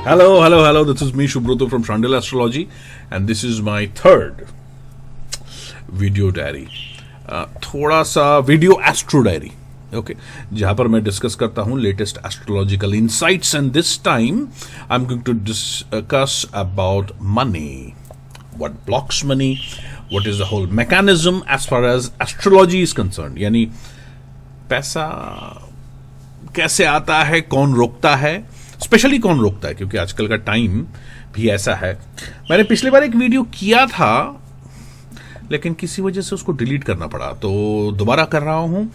Hello. This is me, Shubroto from Shandil Astrology, and this is my third video diary. थोड़ा सा video astro diary, okay, जहां पर मैं discuss करता हूं latest astrological insights, and this time I am going to discuss about money, what blocks money, what is the whole mechanism as far as astrology is concern, यानी पैसा कैसे आता है, कौन रोकता है, स्पेशली कौन रोकता है, क्योंकि आजकल का टाइम भी ऐसा है. मैंने पिछली बार एक वीडियो किया था लेकिन किसी वजह से उसको डिलीट करना पड़ा, तो दोबारा कर रहा हूं.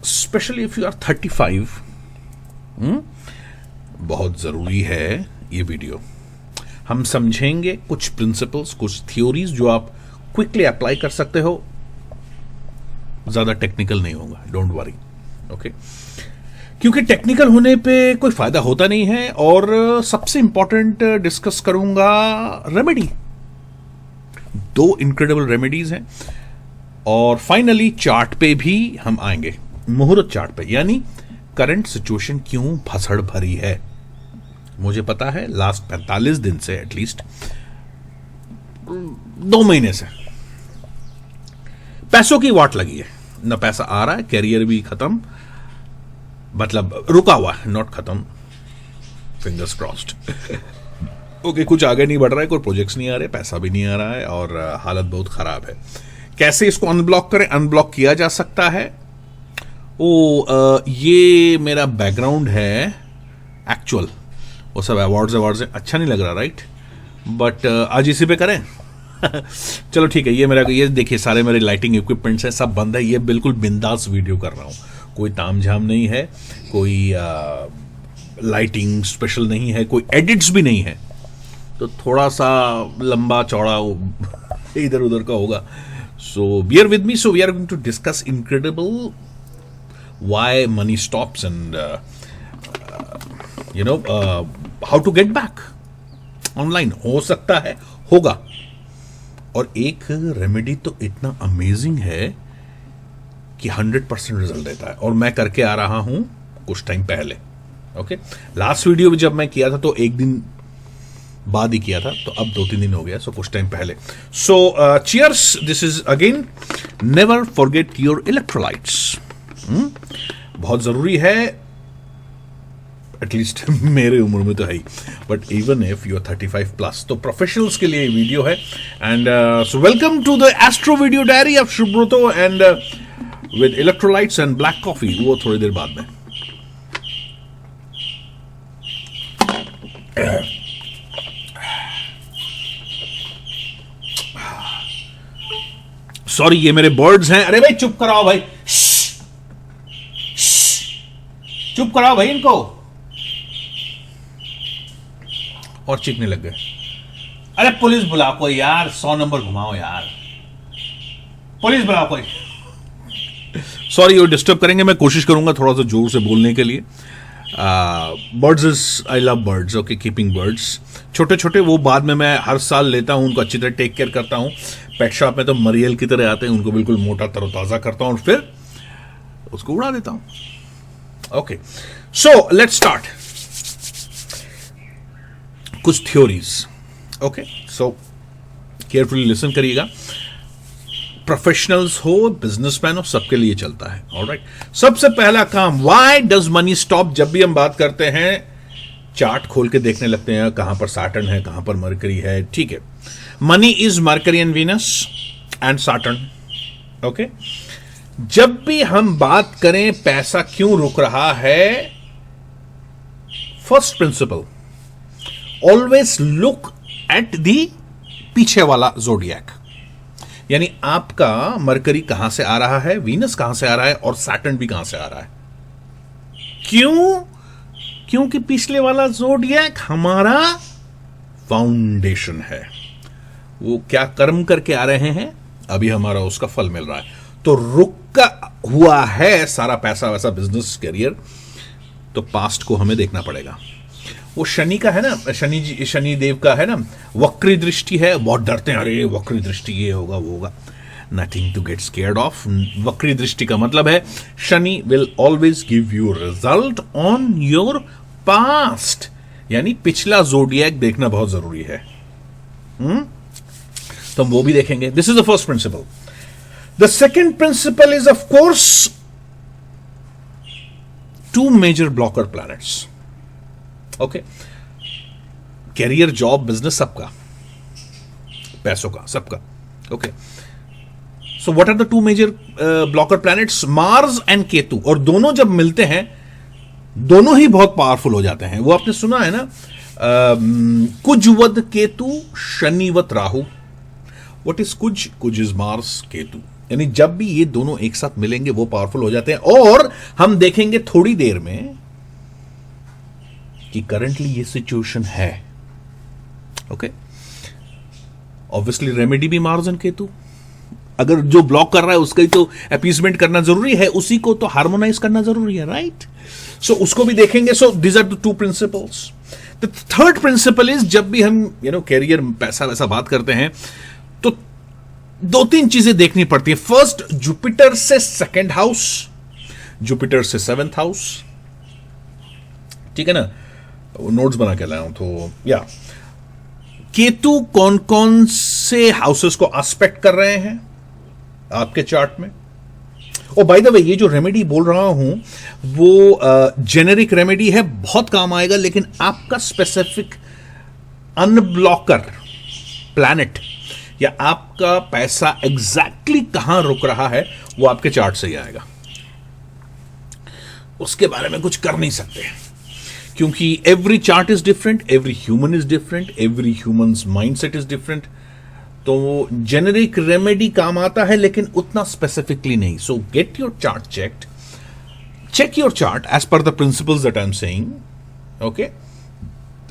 स्पेशली इफ यू आर 35, बहुत जरूरी है ये वीडियो. हम समझेंगे कुछ प्रिंसिपल्स, कुछ थ्योरीज जो आप क्विकली अप्लाई कर सकते हो. ज्यादा टेक्निकल नहीं होगा, डोंट वरी, ओके, क्योंकि टेक्निकल होने पे कोई फायदा होता नहीं है. और सबसे इंपॉर्टेंट डिस्कस करूंगा रेमेडी, 2 इनक्रेडिबल रेमेडीज हैं. और फाइनली चार्ट पे भी हम आएंगे, मुहूर्त चार्ट पे, यानी करंट सिचुएशन क्यों भसड़ भरी है. मुझे पता है लास्ट 45 दिन से, एटलीस्ट 2 महीने से पैसों की वाट लगी है. ना पैसा आ रहा है, कैरियर भी खत्म, मतलब रुका हुआ है, नॉट खत्म, फिंगर्स क्रॉस्ड. ओके, कुछ आगे नहीं बढ़ रहा है, कोई प्रोजेक्ट्स नहीं आ रहे, पैसा भी नहीं आ रहा है, और हालत बहुत खराब है. कैसे इसको अनब्लॉक करें? अनब्लॉक किया जा सकता है. ये मेरा बैकग्राउंड है एक्चुअल, वो सब अवार्ड्स है, अच्छा नहीं लग रहा, राइट? बट आज इसी पे करें. चलो ठीक है. ये देखिए, सारे मेरे लाइटिंग इक्विपमेंट्स हैं, सब बंद है. ये बिल्कुल बिंदास वीडियो कर रहा हूं, कोई तामझाम नहीं है, कोई लाइटिंग स्पेशल नहीं है, कोई एडिट्स भी नहीं है, तो थोड़ा सा लंबा चौड़ा इधर उधर का होगा. So bear with me. So we are going to discuss incredible why money stops and how to get back online. हो सकता है, होगा. और एक रेमेडी तो इतना अमेजिंग है कि 100% रिजल्ट देता है, और मैं करके आ रहा हूं कुछ टाइम पहले. ओके, लास्ट वीडियो जब मैं किया था तो 1 दिन बाद ही किया था, तो अब 2-3 दिन हो गया, सो कुछ टाइम पहले. So cheers. This is again, never forget your electrolytes. बहुत जरूरी है, एटलीस्ट मेरे उम्र में तो है ही, but even if you are 35+, तो प्रोफेशनल्स के लिए ये वीडियो है. And so welcome to the astro video diary of Shubhrato, and with electrolytes and black coffee, वो थोड़ी देर बाद में. सॉरी, ये मेरे बर्ड्स हैं. अरे भाई चुप कराओ भाई, चुप कराओ भाई इनको, और चीखने लग गए. अरे पुलिस बुलाओ कोई यार, 100 नंबर घुमाओ यार, पुलिस बुलाओ कोई. सॉरी, वो डिस्टर्ब करेंगे. मैं कोशिश करूंगा थोड़ा सा जोर से बोलने के लिए. Birds is, I love birds. Okay, keeping birds, छोटे छोटे, वो बाद में मैं हर साल लेता हूं, उनको अच्छी तरह टेक केयर करता हूं. पेट शॉप में तो मरियल की तरह आते हैं, उनको बिल्कुल मोटा तरोताजा करता हूं और फिर उसको उड़ा देता हूं. Okay, so let's start. कुछ theories. Okay, so carefully listen करिएगा. प्रोफेशनल्स हो, बिजनेसमैन हो, सबके लिए चलता है. ऑलराइट, सबसे पहला काम, व्हाई डज मनी स्टॉप. जब भी हम बात करते हैं, चार्ट खोल के देखने लगते हैं, कहां पर सैटर्न है, कहां पर मरकरी है. ठीक है, money is mercury and Venus and Saturn. Okay, जब भी हम बात करें पैसा क्यों रुक रहा है, first principle, always look at the पीछे वाला जोडियक. यानी आपका मरकरी कहां से आ रहा है, वीनस कहां से आ रहा है, और सैटर्न भी कहां से आ रहा है. क्यों? क्योंकि पिछले वाला जोडियक हमारा फाउंडेशन है. वो क्या कर्म करके आ रहे हैं, अभी हमारा उसका फल मिल रहा है. तो रुका हुआ है सारा पैसा वैसा, बिजनेस, करियर, तो पास्ट को हमें देखना पड़ेगा. वो शनि का है ना, शनि देव का है ना, वक्री दृष्टि है. बहुत डरते हैं, अरे वक्री दृष्टि ये होगा वो होगा. Nothing to get scared of. वक्री दृष्टि का मतलब है Shani will always give you result on your past, यानी पिछला जोडिएक देखना बहुत जरूरी है। तो हम वो भी देखेंगे। This is the first principle. The second principle is of course two major blocker planets. Okay, career, job, business, सबका, पैसों का, सबका। Okay, so what are the two major blocker planets? Mars and Ketu. और दोनों जब मिलते हैं दोनों ही बहुत पावरफुल हो जाते हैं। वो आपने सुना है ना, कुजवद केतु शनिवत Rahu. What is Kuja? Kuja is Mars, Ketu. यानी जब भी ये दोनों एक साथ मिलेंगे वो पावरफुल हो जाते हैं। और हम देखेंगे थोड़ी देर में कि करंटली ये सिचुएशन है। ओके, ऑब्वियसली रेमेडी भी मार्स एंड केतु। अगर जो ब्लॉक कर रहा है उसका ही तो अपीसमेंट करना जरूरी है, उसी को तो हार्मोनाइज करना जरूरी है, राइट? सो उसको भी देखेंगे। So this are the two principles. The third principal is, जब भी हम कैरियर, पैसा वैसा बात करते हैं तो दो तीन चीजें देखनी पड़ती है। फर्स्ट, जुपिटर से सेकेंड हाउस, जुपिटर से सेवेंथ हाउस, ठीक है ना? नोट्स बना के लाया हूं। तो या केतु कौन कौन से हाउसेस को एस्पेक्ट कर रहे हैं आपके चार्ट में। ओ बाय द वे, ये जो रेमेडी बोल रहा हूं वो जेनेरिक रेमेडी है, बहुत काम आएगा, लेकिन आपका स्पेसिफिक अनब्लॉकर प्लैनेट या आपका पैसा एग्जैक्टली कहां रुक रहा है वो आपके चार्ट से ही आएगा। उसके बारे में कुछ कर नहीं सकते, क्योंकि every chart is different, every human is different, every humans mindset is different. तो जेनेरिक रेमेडी काम आता है लेकिन उतना स्पेसिफिकली नहीं। सो get your chart checked, check your chart as per the principles that I'm saying, okay,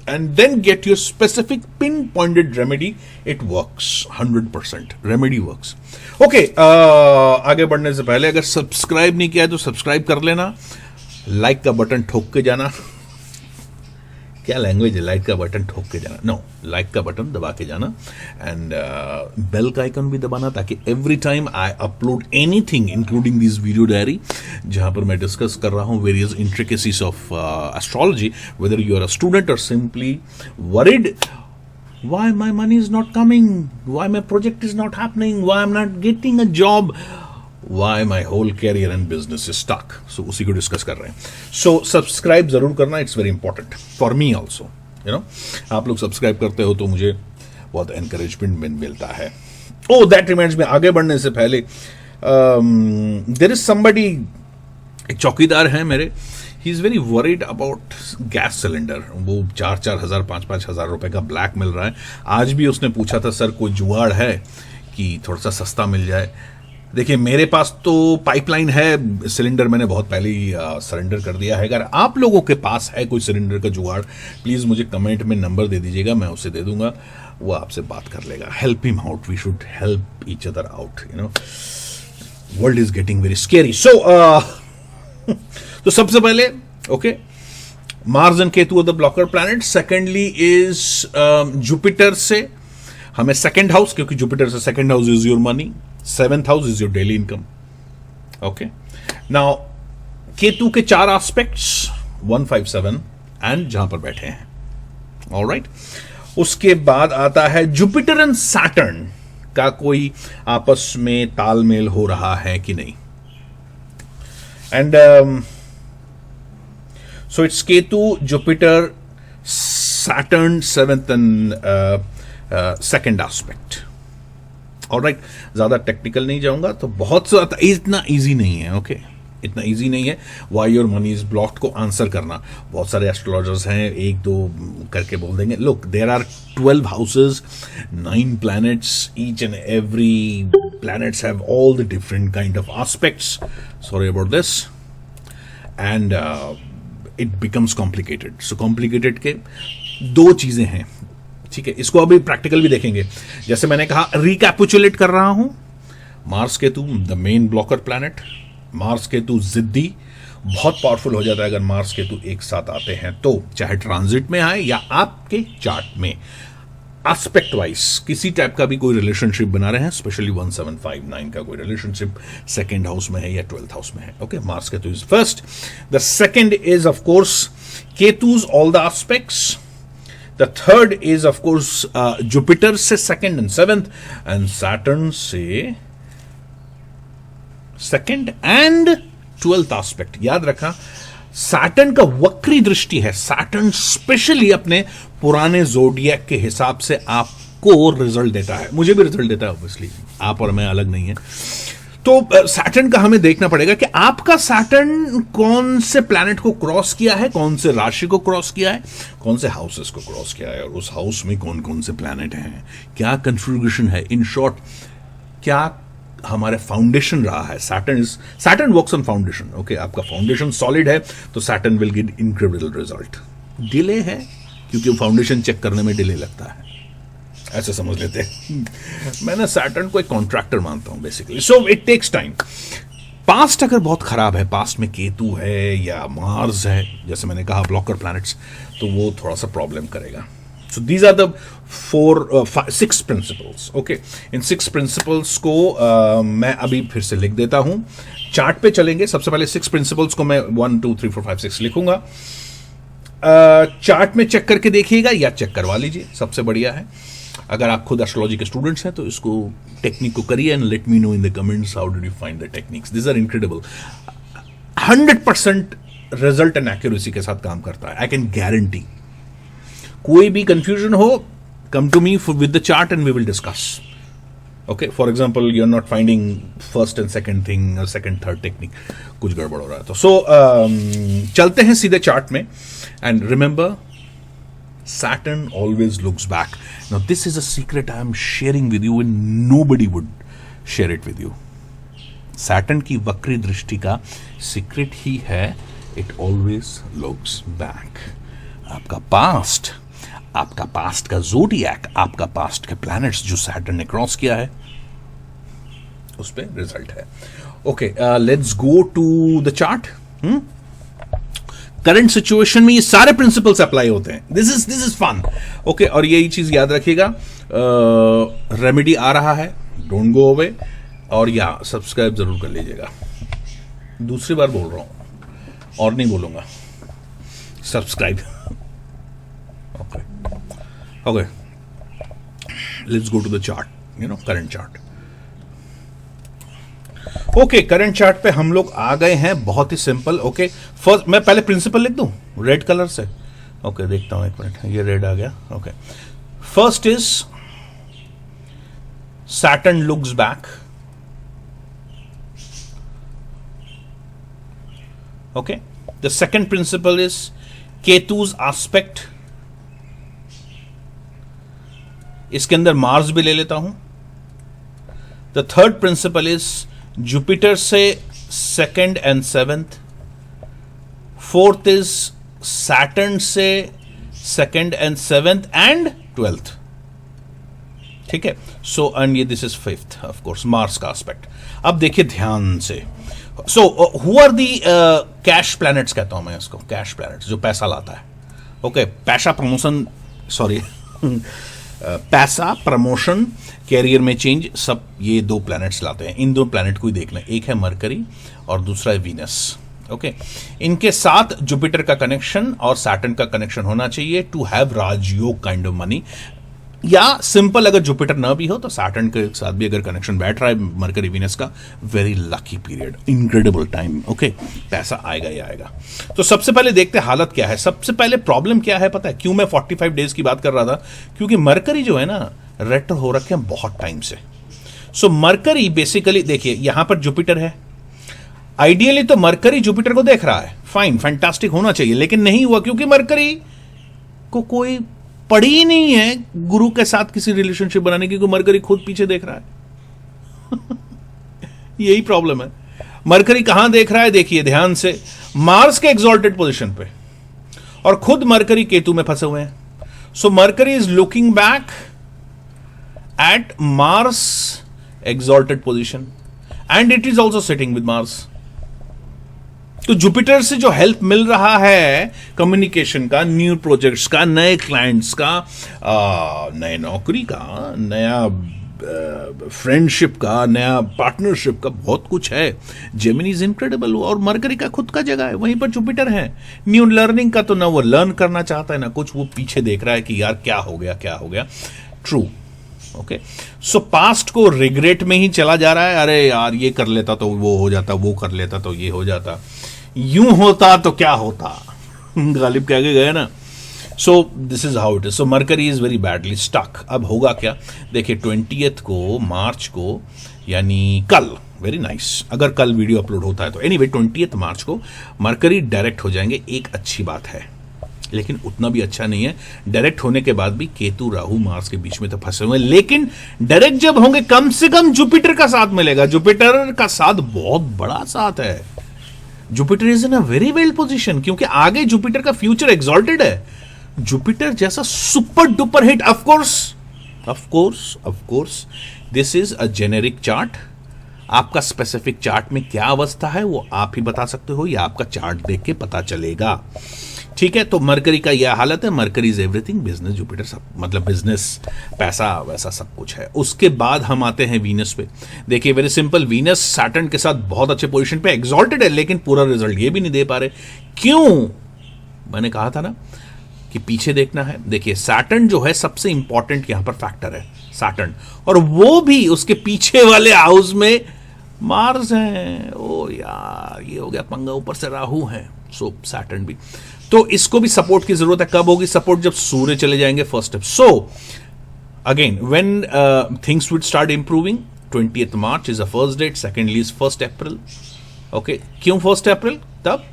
and then get your specific pinpointed remedy. It works 100%. Remedy works. Okay, आगे बढ़ने से पहले अगर सब्सक्राइब नहीं किया है तो सब्सक्राइब कर लेना, लाइक का बटन ठोक के जाना। क्या लैंग्वेज है, लाइक का बटन ठोक के जाना? नो, लाइक का बटन दबा के जाना, एंड बेल का आइकन भी दबाना, ताकि every time I upload anything including this video diary, जहां पर मैं डिस्कस कर रहा हूं various intricacies of astrology, whether you are a student और simply worried why my money is not coming, why my project is not happening, why I'm not getting a job, why my whole career and business is stuck. So उसी को discuss कर रहे हैं. So subscribe जरूर करना, it's very important for me also. आप लोग subscribe करते हो तो मुझे बहुत एनकरेजमेंट मिलता है. Oh, that reminds me, आगे बढ़ने से पहले there is somebody, एक चौकीदार है मेरे, he is very worried about gas cylinder. वो 4,000 5,000 रुपए का ब्लैक मिल रहा है. आज भी उसने पूछा था, सर कोई जुगाड़ है कि थोड़ा सा सस्ता मिल जाए. देखिए, मेरे पास तो पाइपलाइन है, सिलेंडर मैंने बहुत पहले ही सरेंडर कर दिया है. अगर आप लोगों के पास है कोई सिलेंडर का जुगाड़, प्लीज मुझे कमेंट में नंबर दे दीजिएगा, मैं उसे दे दूंगा, वो आपसे बात कर लेगा. Help him out, we should help each other out. World is getting very scary. So तो सबसे पहले okay, Mars and Ketu are the blocker planet. Secondly is Jupiter से हमें सेकेंड हाउस, क्योंकि जुपिटर से second house is your money, seventh house is your daily income. Okay, now Ketu के 4 aspects 157 and जहां पर बैठे हैं. ऑलराइट, उसके बाद आता है जुपिटर एंड सैटर्न का कोई आपस में तालमेल हो रहा है कि नहीं. And so it's Ketu, Jupiter, Saturn, 7th and 2nd aspect. All right, ज़्यादा टेक्निकल नहीं जाऊंगा. तो बहुत ज़्यादा इतना इजी नहीं है. ओके, इतना इजी नहीं है Why your money is blocked को आंसर करना. बहुत सारे एस्ट्रोलॉजर्स हैं, एक दो करके बोल देंगे. Look, there are 12 houses, 9 planets. Each and every planets have all the different kind of aspects. Sorry about this. And it becomes complicated. So complicated के 2 चीजें हैं. ठीक है, इसको अभी प्रैक्टिकल भी देखेंगे. जैसे मैंने कहा, रिकैपिचुलेट कर रहा हूं. Mars Ketu the main blocker planet. Mars Ketu जिद्दी, बहुत पावरफुल हो जाता है अगर मार्स केतु एक साथ आते हैं तो, चाहे ट्रांजिट में आए या आपके चार्ट में. एस्पेक्ट वाइज किसी टाइप का भी कोई रिलेशनशिप बना रहे हैं, स्पेशली 1759 का कोई रिलेशनशिप सेकेंड हाउस में है या 12th हाउस में है. Okay, Mars Ketu is first. The second is of course Ketu's all the aspects. The third is of course Jupiter से second and seventh, and Saturn से सेकेंड एंड 12th एस्पेक्ट. याद रखा, Saturn का वक्री दृष्टि है. सैटर्न स्पेशली अपने पुराने जोडिएक के हिसाब से आपको रिजल्ट देता है, मुझे भी रिजल्ट देता है ऑब्वियसली, आप और मैं अलग नहीं है. तो सैटर्न का हमें देखना पड़ेगा कि आपका सैटर्न कौन से प्लैनेट को क्रॉस किया है, कौन से राशि को क्रॉस किया है, कौन से हाउसेस को क्रॉस किया है, और उस हाउस में कौन कौन से प्लैनेट हैं, क्या कन्फिग्रेशन है. इन शॉर्ट, क्या हमारे फाउंडेशन रहा है. Saturn works on foundation. Okay, आपका फाउंडेशन सॉलिड है तो Saturn will give incredible result. Delay है क्योंकि फाउंडेशन चेक करने में डिले लगता है, ऐसे समझ लेते हैं. मैंने सैटर्न को एक कॉन्ट्रैक्टर मानता हूं basically, so it takes time. Past अगर बहुत खराब है, पास्ट में केतु है या मार्स है, जैसे मैंने कहा ब्लॉकर प्लैनेट्स, तो वो थोड़ा सा प्रॉब्लम करेगा. So these are the six principles. Okay, in 6 principles को मैं अभी फिर से लिख देता हूं. चार्ट पे चलेंगे. सबसे पहले 6 principles को मैं 1 2 3 4 5 6 लिखूंगा. चार्ट में चेक करके देखिएगा या चेक करवा लीजिए, सबसे बढ़िया है. अगर आप खुद एस्ट्रोलॉजी के स्टूडेंट्स हैं तो इसको टेक्निक को करिए and let me know in the comments how did you find the techniques. This are incredible. 100% result and accuracy के साथ काम करता है, आई कैन गारंटी. कोई भी कंफ्यूजन हो, come to me with the chart and we will discuss. Okay, for example, you're not finding first and second thing or second third technique, कुछ गड़बड़ हो रहा है तो. So चलते हैं सीधे चार्ट में. And remember, Saturn always looks back. Now this is a secret I am sharing with you and nobody would share it with you. Saturn की वक्री दृष्टि का सीक्रेट ही है, it always looks back. आपका पास्ट का zodiac, आपका past के planets जो सैटर्न ने क्रॉस किया है, उस पे रिजल्ट है. Okay, let's go to the chart. Current situation में ये सारे प्रिंसिपल्स अप्लाई होते हैं. This is fun. ओके, और यही चीज याद रखिएगा, रेमेडी आ रहा है, डोंट गो अवे, और या सब्सक्राइब जरूर कर लीजिएगा. दूसरी बार बोल रहा हूं और नहीं बोलूंगा, subscribe. Okay, let's go to the chart, current chart. Okay, current chart पे हम लोग आ गए हैं, बहुत ही सिंपल. Okay, फर्स्ट मैं पहले प्रिंसिपल लिख दूं रेड कलर से. Okay, देखता हूं, एक मिनट, ये रेड आ गया. Okay, first is Saturn looks back. Okay, the second principle is Ketu's aspect. इसके अंदर मार्स भी ले लेता हूं. The third principal is Jupiter से second and seventh. Fourth is Saturn से second and seventh and 12th. ठीक है, सो एंड ये this is fifth of course, Mars का एस्पेक्ट. अब देखिए ध्यान से. So who are the cash planets, कहता हूं मैं इसको, कैश प्लैनेट्स जो पैसा लाता है. ओके, पैसा प्रमोशन, सॉरी पैसा, प्रमोशन, कैरियर में चेंज, सब ये 2 प्लैनेट्स लाते हैं. इन 2 प्लैनेट को ही देखना, एक है मरकरी और दूसरा है वीनस. ओके, इनके साथ जुपिटर का कनेक्शन और सैटर्न का कनेक्शन होना चाहिए to have Rajyog kind of money. या सिंपल, अगर जुपिटर ना भी हो तो सैटर्न के साथ भी अगर कनेक्शन बैठ रहा है मरकरी वीनस का, very lucky period, incredible time. Okay, पैसा आएगा ही आएगा. तो सबसे पहले देखते हैं हालत क्या है. सबसे पहले प्रॉब्लम क्या है पता है, क्यों मैं 45 डेज की बात कर रहा था, क्योंकि मरकरी जो है ना रेट्रो हो रखे हैं बहुत टाइम से. सो मरकरी बेसिकली, देखिए यहां पर जुपिटर है, आइडियली तो मरकरी जुपिटर को देख रहा है, फाइन, फैंटास्टिक होना चाहिए, लेकिन नहीं हुआ क्योंकि मरकरी को कोई पड़ी ही नहीं है गुरु के साथ किसी रिलेशनशिप बनाने की, मरकरी खुद पीछे देख रहा है. यही प्रॉब्लम है. मरकरी कहां देख रहा है, देखिए ध्यान से, मार्स के एक्सॉल्टेड पोजीशन पे, और खुद मरकरी केतु में फंसे हुए हैं. So Mercury is looking back at Mars exalted position and it is also sitting with Mars. तो जुपिटर से जो हेल्प मिल रहा है कम्युनिकेशन का, न्यू प्रोजेक्ट्स का, नए क्लाइंट्स का, नए नौकरी का, नया फ्रेंडशिप का, नया पार्टनरशिप का, बहुत कुछ है। जेमिनी इज इनक्रेडिबल, और मरकरी का खुद का जगह है, वहीं पर जुपिटर है। न्यू लर्निंग का तो ना वो लर्न करना चाहता है ना कुछ, वो पीछे देख रहा है कि यार क्या हो गया क्या हो गया। True, okay. सो पास्ट को रिग्रेट में ही चला जा रहा है, अरे यार ये कर लेता तो वो हो जाता, वो कर लेता तो ये हो जाता, यूं होता तो क्या होता, गालिब कह के गए ना। So this is how it is. So Mercury is very badly stuck. अब होगा क्या, देखिए 20th को मार्च को, यानी कल, वेरी नाइस, अगर कल वीडियो अपलोड होता है तो, एनीवे 20th मार्च को मरकरी डायरेक्ट हो जाएंगे। एक अच्छी बात है, लेकिन उतना भी अच्छा नहीं है। डायरेक्ट होने के बाद भी केतु राहु मार्स के बीच में तो फंसे हुए, लेकिन डायरेक्ट जब होंगे कम से कम जुपिटर का साथ मिलेगा। जुपिटर का साथ बहुत बड़ा साथ है। Jupiter is in a very well position, क्योंकि आगे जुपिटर का फ्यूचर एक्सॉल्टेड है। जुपिटर जैसा super duper hit, of course this is a generic chart. आपका स्पेसिफिक चार्ट में क्या अवस्था है वो आप ही बता सकते हो, या आपका चार्ट देख के पता चलेगा, ठीक है। तो मरकरी का यह हालत है। Mercury is everything, business, Jupiter सब, मतलब बिजनेस, पैसा, वैसा सब कुछ है। उसके बाद हम आते हैं वीनस पे। देखिए वेरी सिंपल, वीनस सैटर्न के साथ बहुत अच्छे पोजीशन पे एक्सॉल्टेड है, लेकिन पूरा रिजल्ट ये भी नहीं दे पा रहे। क्यों? मैंने कहा था ना कि पीछे देखना है। देखिए सैटर्न जो है सबसे इंपॉर्टेंट यहां पर फैक्टर है, सैटर्न, और वो भी उसके पीछे वाले हाउस में मार्स है। ओ यार ये हो गया पंगा, ऊपर से राहु है, सो सैटर्न भी। तो इसको भी सपोर्ट की जरूरत है। कब होगी सपोर्ट? जब सूर्य चले जाएंगे first step. So again when things would start improving, 20th March is a first date, secondly is 1st April. Okay, क्यों 1st अप्रैल? तब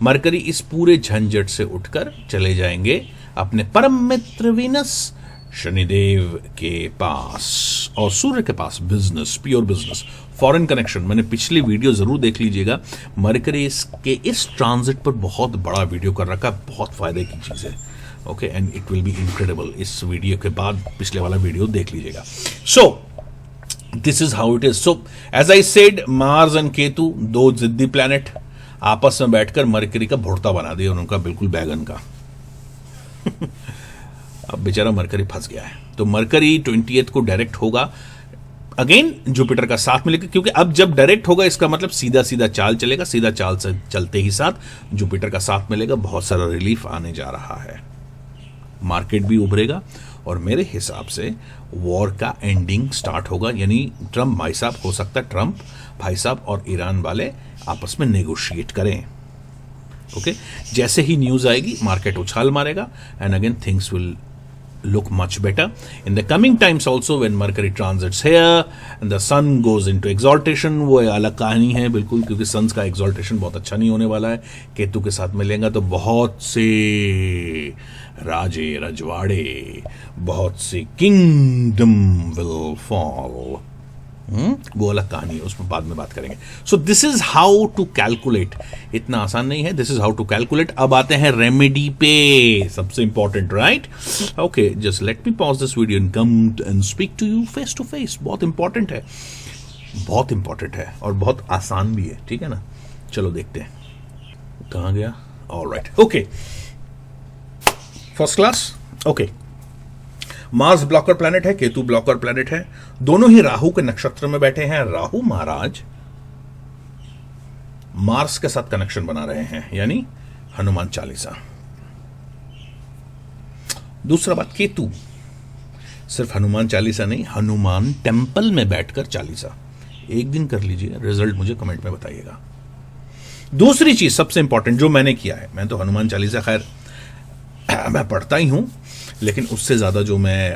मरकरी इस पूरे झंझट से उठकर चले जाएंगे अपने परम मित्र वीनस शनिदेव के पास और सूर्य के पास। Business, pure business, foreign connection, मैंने पिछली वीडियो जरूर देख लीजिएगा। मरकरी के इस ट्रांजिट पर बहुत बड़ा वीडियो कर रखा, बहुत फायदे की चीज है। Okay, and it will be incredible. इस वीडियो के बाद पिछले वाला वीडियो देख लीजिएगा। So this is how it is. So as I said, Mars and Ketu, दो जिद्दी प्लैनेट, आपस में बैठकर मरकरी का भुड़ता बना दिया उनका, बिल्कुल बैगन का। अब बेचारा मरकरी फंस गया है। तो मरकरी 20th को डायरेक्ट होगा, अगेन जुपिटर का साथ मिलेगा, क्योंकि अब जब डायरेक्ट होगा इसका मतलब सीधा सीधा चाल चलेगा, सीधा चाल से चलते ही साथ जुपिटर का साथ मिलेगा। बहुत सारा रिलीफ आने जा रहा है, मार्केट भी उभरेगा, और मेरे हिसाब से वॉर का एंडिंग स्टार्ट होगा। यानी ट्रंप भाई साहब, हो सकता है ट्रंप भाई साहब और ईरान वाले आपस में नेगोशिएट करें। ओके, जैसे ही न्यूज आएगी मार्केट उछाल मारेगा, and again things will look much better in the coming times also when Mercury transits here and the sun goes into exaltation। वो अलग कहानी है बिल्कुल, क्योंकि सन्स का exaltation बहुत अच्छा नहीं होने वाला है। केतु के साथ मिलेगा तो बहुत से राजे रजवाड़े, बहुत से किंगडम विल फॉल। वो अलग कहानी है, उसमें बाद में बात करेंगे। So this is how to calculate. इतना आसान नहीं है, this is how to calculate. अब आते हैं रेमेडी पे, सबसे important, right? Okay, just let me pause this video and come and speak to you face to face. बहुत इंपॉर्टेंट है, बहुत इंपॉर्टेंट है, और बहुत आसान भी है, ठीक है ना? चलो देखते हैं कहां गया। Alright, okay, first class. Okay, Mars blocker planet है, केतु ब्लॉकर प्लैनेट है, दोनों ही राहु के नक्षत्र में बैठे हैं। राहु महाराज मार्स के साथ कनेक्शन बना रहे हैं, यानी हनुमान चालीसा। दूसरा बात, केतु सिर्फ हनुमान चालीसा नहीं, हनुमान टेम्पल में बैठकर चालीसा। एक दिन कर लीजिए, रिजल्ट मुझे कमेंट में बताइएगा। दूसरी चीज सबसे इंपॉर्टेंट जो मैंने किया है, मैं तो हनुमान चालीसा खैर मैं पढ़ता ही हूं, लेकिन उससे ज्यादा जो मैंने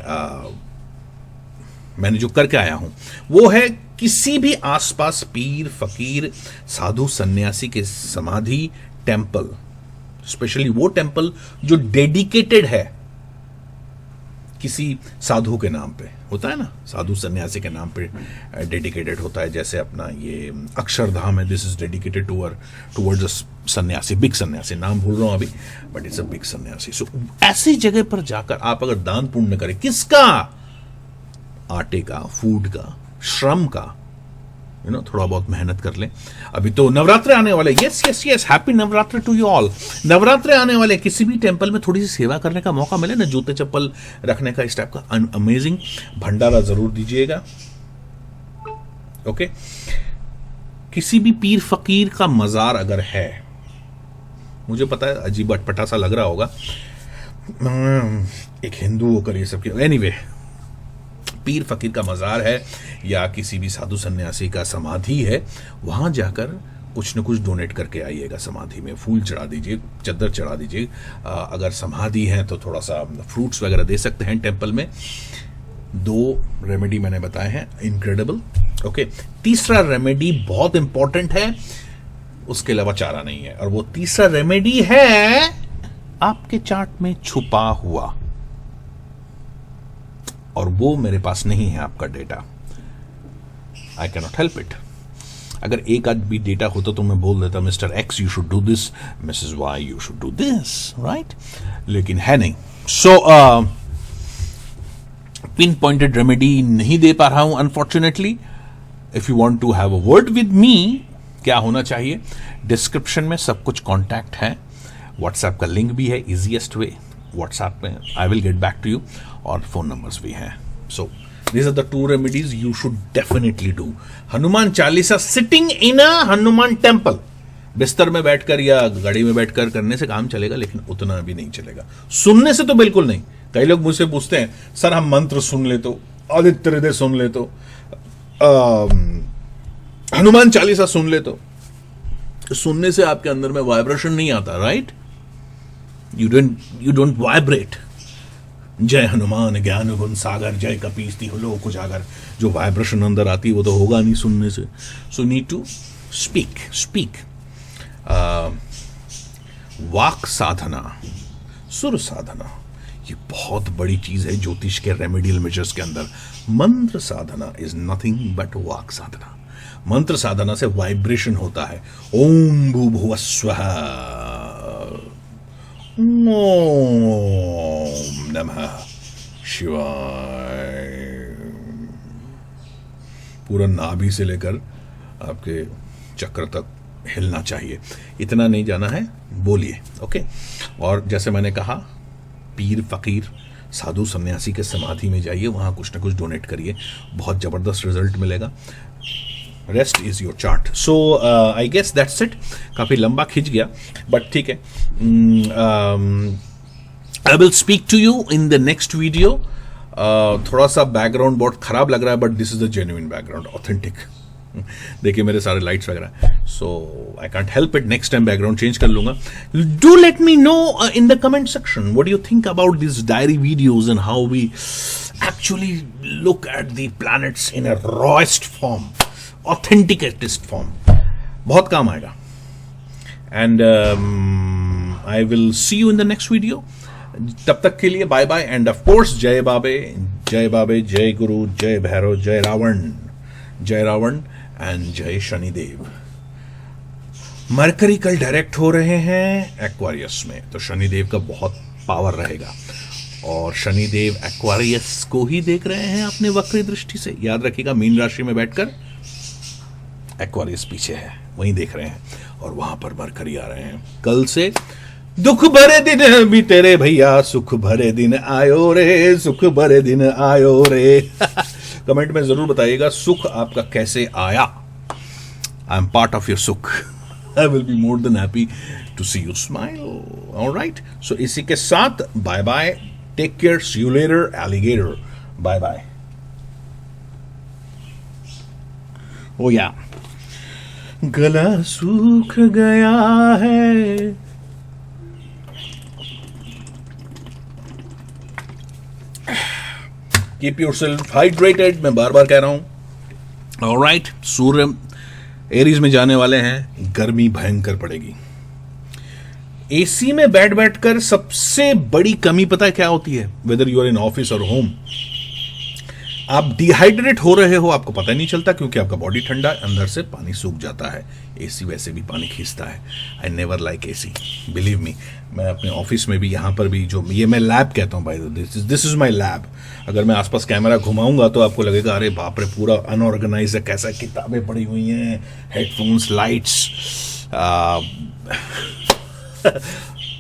जो करके आया हूं वो है किसी भी आसपास पीर, फकीर, साधु, सन्यासी के समाधि, टेम्पल, स्पेशली वो टेम्पल जो डेडिकेटेड है किसी साधु के नाम पे, होता है ना, साधु सन्यासी के नाम पे डेडिकेटेड होता है। जैसे अपना ये अक्षरधाम है, दिस इज डेडिकेटेड टुवर्ड्स सन्यासी, बिग सन्यासी, नाम भूल रहा हूं अभी, बट इट्स अ बिग सन्यासी। सो ऐसी जगह पर जाकर आप अगर दान पुण्य करें, किसका? आटे का, फूड का, श्रम का, थोड़ा बहुत मेहनत कर लें। अभी तो नवरात्रे आने वाले, yes yes yes, happy Navratra to you all. Navratre आने वाले, किसी भी टेम्पल में थोड़ी सी सेवा करने का मौका मिले ना, जूते चप्पल रखने का, इस टाइप का, अमेजिंग। भंडारा जरूर दीजिएगा। ओके, किसी भी पीर फकीर का मजार अगर है, मुझे पता है अजीब अटपटा सा लग रहा होगा, एक हिंदू होकर ये सब, एनीवे, पीर फकीर का मजार है या किसी भी साधु सन्यासी का समाधि है, वहां जाकर कुछ न कुछ डोनेट करके आइएगा। समाधि में फूल चढ़ा दीजिए, चद्दर चढ़ा दीजिए। अगर समाधि है तो थोड़ा सा फ्रूट्स वगैरह दे सकते हैं टेम्पल में। 2 रेमेडी मैंने बताए हैं, इनक्रेडिबल। ओके, तीसरा रेमेडी बहुत इंपॉर्टेंट है, उसके अलावा चारा नहीं है, और वो तीसरा रेमेडी है आपके चार्ट में छुपा हुआ, और वो मेरे पास नहीं है आपका data. I can not help it. अगर एक आध भी डेटा होता तो मैं बोल देता mister x you should do this, Mrs why you should do this, right, लेकिन है नहीं। सो पिन पॉइंटेड रेमेडी नहीं दे पा रहा हूं unfortunately. If you want to have a word with me, क्या होना चाहिए, डिस्क्रिप्शन में सब कुछ कॉन्टैक्ट है, व्हाट्सएप का लिंक भी है, इजीएस्ट वे, व्हाट्सएप में I will get back to you, और फोन नंबर्स भी हैं। So these are the 2 remedies you should definitely do. Hanuman Chalisa sitting in a Hanuman temple, बिस्तर में बैठकर या गाड़ी में बैठकर करने से काम चलेगा, लेकिन उतना भी नहीं चलेगा। सुनने से तो बिल्कुल नहीं। कई लोग मुझसे पूछते हैं, सर हम मंत्र सुन ले तो, आदित्य हृदय सुन ले तो, हनुमान चालीसा सुन ले तो, सुनने से आपके अंदर में वाइब्रेशन नहीं आता, राइट? You don't vibrate. जय हनुमान ज्ञान गुण सागर, जय कपीस लोक उजागर, जो वाइब्रेशन अंदर आती है वो तो होगा नहीं सुनने से। So need to speak. वाक साधना, सुर साधना, ये बहुत बड़ी चीज है ज्योतिष के रेमेडियल मेजर्स के अंदर। मंत्र साधना इज नथिंग बट वाक साधना। मंत्र साधना से वाइब्रेशन होता है। ओम भूर्भुवः स्वः, ओम नमः शिवाय। पूरा नाभि से लेकर आपके चक्र तक हिलना चाहिए, इतना नहीं जाना है, बोलिए। ओके, और जैसे मैंने कहा, पीर फकीर साधु सन्यासी के समाधि में जाइए, वहां कुछ ना कुछ डोनेट करिए, बहुत जबरदस्त रिजल्ट मिलेगा। Rest is your chart. So I guess that's it. काफी लंबा खिंच गया, बट ठीक है। I will speak to you in the next video. थोड़ा सा बैकग्राउंड बहुत खराब लग रहा है, but this is the genuine background, authentic. देखिए मेरे सारे लाइट्स वगैरह, सो I can't help it. Next time background change कर लूंगा। Do let me know in the comment section what you think about this diary videos and how we actually look at the planets in a rawest form, authenticatest form. बहुत काम आएगा। And I will see you in the next video. तब तक के लिए bye bye, and of course जय बाबे, जय बाबे, जय गुरु, जय भैरव, जय रावण एंड जय शनिदेव। मरकरी कल डायरेक्ट हो रहे हैं एक्वारियस में, तो शनिदेव का बहुत पावर रहेगा, और शनिदेव एक्वारियस को ही देख रहे हैं अपने वक्री दृष्टि से। याद रखिएगा, मीन राशि में बैठकर एक्वारियस पीछे है, वहीं देख रहे हैं, और वहां पर मरकरी आ रहे हैं। कल से दुख भरे दिन भी तेरे भैया, सुख भरे दिन आयो रे, सुख भरे दिन आयो रे। कमेंट में जरूर बताइएगा सुख आपका कैसे आया। I am part of your सुख। I will be more than happy to see you smile. Alright, so इसी के साथ bye bye, take care, see you later alligator, bye bye. Oh yeah, गला सूख गया है, कीप योरसेल्फ हाइड्रेटेड, मैं बार बार कह रहा हूं। ऑलराइट, सूर्य एरीज में जाने वाले हैं, गर्मी भयंकर पड़ेगी। एसी में बैठ बैठकर सबसे बड़ी कमी पता है क्या होती है, whether you are in office और होम, आप डिहाइड्रेट हो रहे हो, आपको पता ही नहीं चलता, क्योंकि आपका बॉडी ठंडा है, अंदर से पानी सूख जाता है। एसी वैसे भी पानी खींचता है। I never like AC, believe me. मैं अपने ऑफिस में भी, यहाँ पर भी, जो ये मैं लैब कहता हूँ, भाई दिस इज माई लैब। अगर मैं आसपास कैमरा घुमाऊंगा तो आपको लगेगा अरे बाप रे, पूरा अनऑर्गेनाइज है, कैसा किताबें पड़ी हुई हैं, headphones, lights.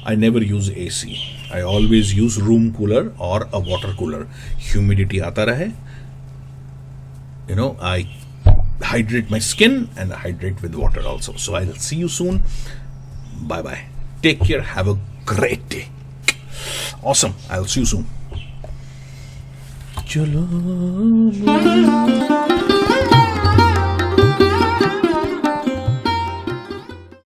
I never use AC. I always use room cooler or a water cooler. Humidity आता रहे, you know, I hydrate my skin and hydrate with water also. So I'll see you soon. Bye bye. Take care. Have a great day. Awesome. I'll see you soon. चलो